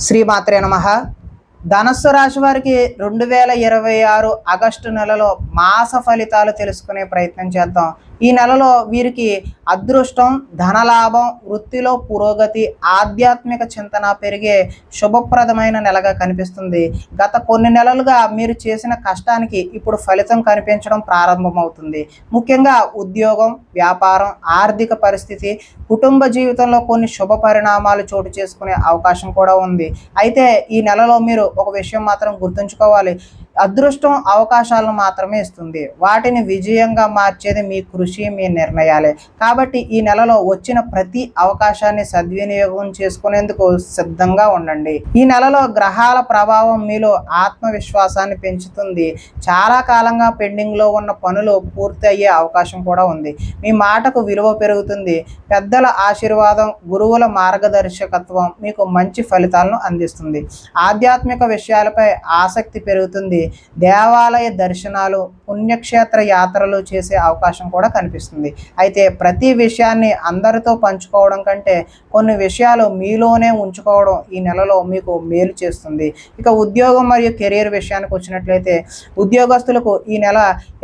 శ్రీమాత్రే నమః. ధనస్సు రాశి వారికి 2026 ఆగస్టు నెలలో మాస ఫలితాలు తెలుసుకునే ప్రయత్నం చేద్దాం. ఈ నెలలో వీరికి అదృష్టం, ధనలాభం, వృత్తిలో పురోగతి, ఆధ్యాత్మిక చింతన పెరిగే శుభప్రదమైన నెలగా కనిపిస్తుంది. గత కొన్ని నెలలుగా మీరు చేసిన కష్టానికి ఇప్పుడు ఫలితం కనిపించడం ప్రారంభమవుతుంది. ముఖ్యంగా ఉద్యోగం, వ్యాపారం, ఆర్థిక పరిస్థితి, కుటుంబ జీవితంలో కొన్ని శుభ పరిణామాలు చోటు చేసుకునే అవకాశం కూడా ఉంది. అయితే ఈ నెలలో మీరు ఒక విషయం మాత్రం గుర్తుంచుకోవాలి. అదృష్టం అవకాశాలను మాత్రమే ఇస్తుంది. వాటిని విజయంగా మార్చేది మీ కృషి, మీ నిర్ణయాలే. కాబట్టి ఈ నెలలో వచ్చిన ప్రతి అవకాశాన్ని సద్వినియోగం చేసుకునేందుకు సిద్ధంగా ఉండండి. ఈ నెలలో గ్రహాల ప్రభావం మీలో ఆత్మవిశ్వాసాన్ని పెంచుతుంది. చాలా కాలంగా పెండింగ్లో ఉన్న పనులు పూర్తి అయ్యే అవకాశం కూడా ఉంది. మీ మాటకు విలువ పెరుగుతుంది. పెద్దల ఆశీర్వాదం, గురువుల మార్గదర్శకత్వం మీకు మంచి ఫలితాలను అందిస్తుంది. ఆధ్యాత్మిక విషయాలపై ఆసక్తి పెరుగుతుంది. దేవాలయ దర్శనాలు, పుణ్యక్షేత్ర యాత్రలు చేసే అవకాశం కూడా కనిపిస్తుంది. అయితే ప్రతి విషయాన్ని అందరితో పంచుకోవడం కంటే కొన్ని విషయాలు మీలోనే ఉంచుకోవడం ఈ నెలలో మీకు మేలు చేస్తుంది. ఇక ఉద్యోగం మరియు కెరీర్ విషయానికి వచ్చినట్లయితే ఉద్యోగస్తులకు ఈ నెల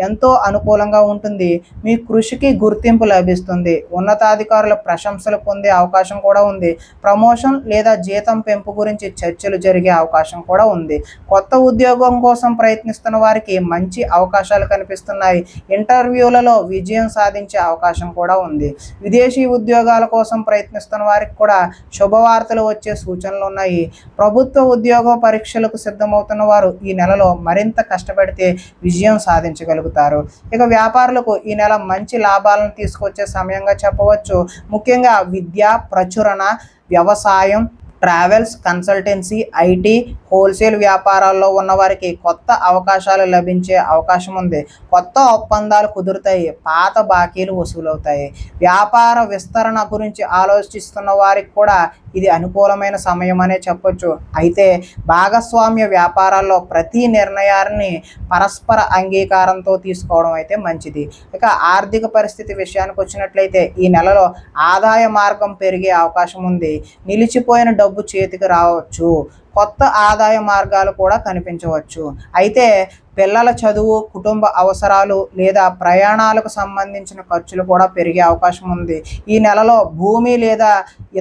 ఎంతో అనుకూలంగా ఉంటుంది. మీ కృషికి గుర్తింపు లభిస్తుంది. ఉన్నతాధికారుల ప్రశంసలు పొందే అవకాశం కూడా ఉంది. ప్రమోషన్ లేదా జీతం పెంపు గురించి చర్చలు జరిగే అవకాశం కూడా ఉంది. కొత్త ఉద్యోగం కోసం ప్రయత్నిస్తున్న వారికి మంచి అవకాశాలు కనిపిస్తున్నాయి. ఇంటర్వ్యూలలో విజయం సాధించే అవకాశం కూడా ఉంది. విదేశీ ఉద్యోగాల కోసం ప్రయత్నిస్తున్న వారికి కూడా శుభవార్తలు వచ్చే సూచనలు ఉన్నాయి. ప్రభుత్వ ఉద్యోగ పరీక్షలకు సిద్ధమవుతున్న వారు ఈ నెలలో మరింత కష్టపడితే విజయం సాధించగలుగుతారు. ఇక వ్యాపారులకు ఈ నెల మంచి లాభాలను తీసుకొచ్చే సమయంగా చెప్పవచ్చు. ముఖ్యంగా విద్య, ప్రచురణ, వ్యవసాయం, ట్రావెల్స్, కన్సల్టెన్సీ, ఐటీ, హోల్సేల్ వ్యాపారాల్లో ఉన్నవారికి కొత్త అవకాశాలు లభించే అవకాశం ఉంది. కొత్త ఒప్పందాలు కుదురుతాయి. పాత బాకీలు వసూలవుతాయి. వ్యాపార విస్తరణ గురించి ఆలోచిస్తున్న వారికి కూడా ఇది అనుకూలమైన సమయం అనే చెప్పొచ్చు. అయితే భాగస్వామ్య వ్యాపారాల్లో ప్రతి నిర్ణయాన్ని పరస్పర అంగీకారంతో తీసుకోవడం అయితే మంచిది. ఇక ఆర్థిక పరిస్థితి విషయానికి వచ్చినట్లయితే ఈ నెలలో ఆదాయ మార్గం పెరిగే అవకాశం ఉంది. నిలిచిపోయిన డబ్బు చేతికి రావచ్చు. కొత్త ఆదాయ మార్గాలు కూడా కనిపించవచ్చు. అయితే పిల్లల చదువు, కుటుంబ అవసరాలు లేదా ప్రయాణాలకు సంబంధించిన ఖర్చులు కూడా పెరిగే అవకాశం ఉంది. ఈ నెలలో భూమి లేదా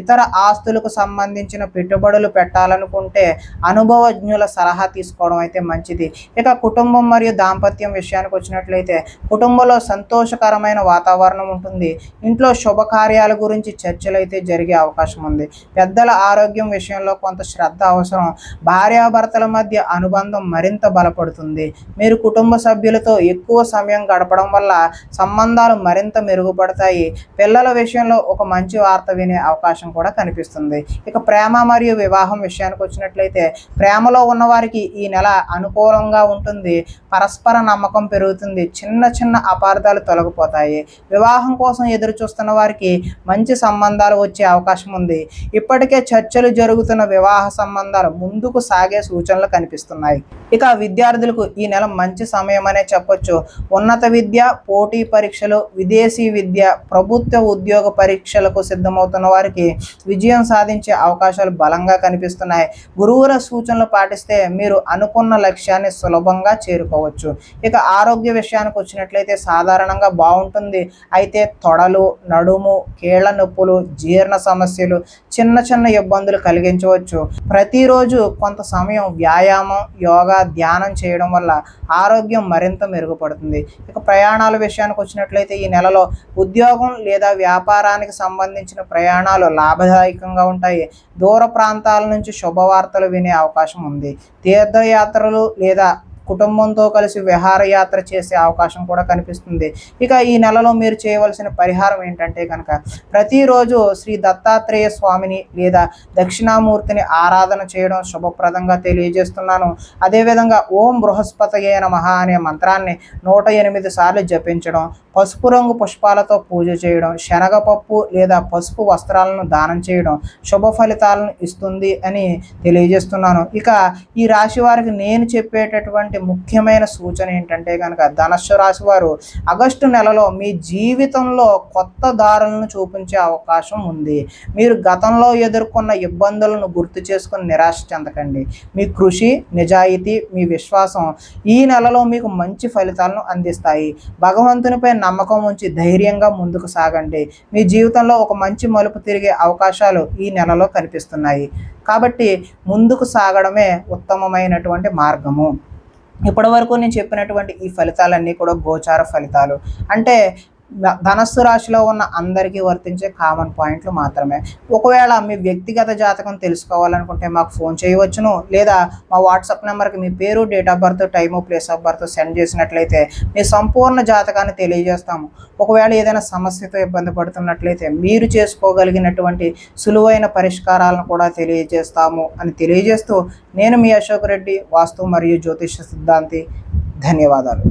ఇతర ఆస్తులకు సంబంధించిన పెట్టుబడులు పెట్టాలనుకుంటే అనుభవజ్ఞుల సలహా తీసుకోవడం అయితే మంచిది. ఇక కుటుంబం మరియు దాంపత్యం విషయానికి వచ్చినట్లయితే కుటుంబంలో సంతోషకరమైన వాతావరణం ఉంటుంది. ఇంట్లో శుభకార్యాల గురించి చర్చలు అయితే జరిగే అవకాశం ఉంది. పెద్దల ఆరోగ్యం విషయంలో కొంత శ్రద్ధ అవసరం. భార్యాభర్తల మధ్య అనుబంధం మరింత బలపడుతుంది. మీరు కుటుంబ సభ్యులతో ఎక్కువ సమయం గడపడం వల్ల సంబంధాలు మరింత మెరుగుపడతాయి. పిల్లల విషయంలో ఒక మంచి వార్త వినే అవకాశం కూడా కనిపిస్తుంది. ఇక ప్రేమ మరియు వివాహం విషయానికి వచ్చినట్లయితే ప్రేమలో ఉన్నవారికి ఈ నెల అనుకూలంగా ఉంటుంది. పరస్పర నమ్మకం పెరుగుతుంది. చిన్న చిన్న అపార్థాలు తొలగిపోతాయి. వివాహం కోసం ఎదురు చూస్తున్న వారికి మంచి సంబంధాలు వచ్చే అవకాశం ఉంది. ఇప్పటికే చర్చలు జరుగుతున్న వివాహ సంబంధాలు ముందుకు సాగే సూచనలు కనిపిస్తున్నాయి. ఇక విద్యార్థులకు ఈ నెల మంచి సమయం అనే చెప్పొచ్చు. ఉన్నత విద్య, పోటీ పరీక్షలు, విదేశీ విద్య, ప్రభుత్వ ఉద్యోగ పరీక్షలకు సిద్ధమవుతున్న వారికి విజయం సాధించే అవకాశాలు బలంగా కనిపిస్తున్నాయి. గురువుల సూచనలు పాటిస్తే మీరు అనుకున్న లక్ష్యాన్ని సులభంగా చేరుకోవచ్చు. ఇక ఆరోగ్య విషయానికి వచ్చినట్లయితే సాధారణంగా బాగుంటుంది. అయితే తొడలు, నడుము, కీళ్ల నొప్పులు, జీర్ణ సమస్యలు, చిన్న చిన్న ఇబ్బందులు కలిగించవచ్చు. ప్రతిరోజు కొంత సమయం వ్యాయామం, యోగా, ధ్యానం చేయడం వల్ల ఆరోగ్యం మరింత మెరుగుపడుతుంది. ఇక ప్రయాణాల విషయానికి వచ్చినట్లయితే ఈ నెలలో ఉద్యోగం లేదా వ్యాపారానికి సంబంధించిన ప్రయాణాలు లాభదాయకంగా ఉంటాయి. దూర ప్రాంతాల నుంచి శుభవార్తలు వినే అవకాశం ఉంది. తీర్థయాత్రలు లేదా కుటుంబంతో కలిసి విహారయాత్ర చేసే అవకాశం కూడా కనిపిస్తుంది. ఇక ఈ నెలలో మీరు చేయవలసిన పరిహారం ఏంటంటే కనుక ప్రతిరోజు శ్రీ దత్తాత్రేయ స్వామిని లేదా దక్షిణామూర్తిని ఆరాధన చేయడం శుభప్రదంగా తెలియజేస్తున్నాను. అదేవిధంగా ఓం బృహస్పతయే నమః అనే మంత్రాన్ని 108 సార్లు జపించడం, పసుపు రంగు పుష్పాలతో పూజ చేయడం, శనగపప్పు లేదా పసుపు వస్త్రాలను దానం చేయడం శుభ ఫలితాలను ఇస్తుంది అని తెలియజేస్తున్నాను. ఇక ఈ రాశి వారికి నేను చెప్పేటటువంటి ఇచ్చేటటువంటి ముఖ్యమైన సూచన ఏంటంటే కనుక ధనుస్సు రాశి వారు ఆగస్టు నెలలో మీ జీవితంలో కొత్త దారులను చూపించే అవకాశం ఉంది. మీరు గతంలో ఎదుర్కొన్న ఇబ్బందులను గుర్తు చేసుకుని నిరాశ చెందకండి. మీ కృషి, నిజాయితీ, మీ విశ్వాసం ఈ నెలలో మీకు మంచి ఫలితాలను అందిస్తాయి. భగవంతునిపై నమ్మకం ఉంచి ధైర్యంగా ముందుకు సాగండి. మీ జీవితంలో ఒక మంచి మలుపు తిరిగే అవకాశాలు ఈ నెలలో కనిపిస్తున్నాయి. కాబట్టి ముందుకు సాగడమే ఉత్తమమైనటువంటి మార్గము. ఇప్పటి వరకు నేను చెప్పినటువంటి ఈ ఫలితాలన్నీ కూడా గోచార ఫలితాలు, అంటే ధనస్సు రాశిలో ఉన్న అందరికీ వర్తించే కామన్ పాయింట్లు మాత్రమే. ఒకవేళ మీ వ్యక్తిగత జాతకం తెలుసుకోవాలనుకుంటే మాకు ఫోన్ చేయవచ్చును, లేదా మా వాట్సాప్ నెంబర్కి మీ పేరు, date of birth, time, place of birth send చేసినట్లయితే మీ సంపూర్ణ జాతకాన్ని తెలియజేస్తాము. ఒకవేళ ఏదైనా సమస్యతో ఇబ్బంది పడుతున్నట్లయితే మీరు చేసుకోగలిగినటువంటి సులువైన పరిష్కారాలను కూడా తెలియజేస్తాము అని తెలియజేస్తూ నేను మీ అశోక్ రెడ్డి, వాస్తు మరియు జ్యోతిష సిద్ధాంతి. ధన్యవాదాలు.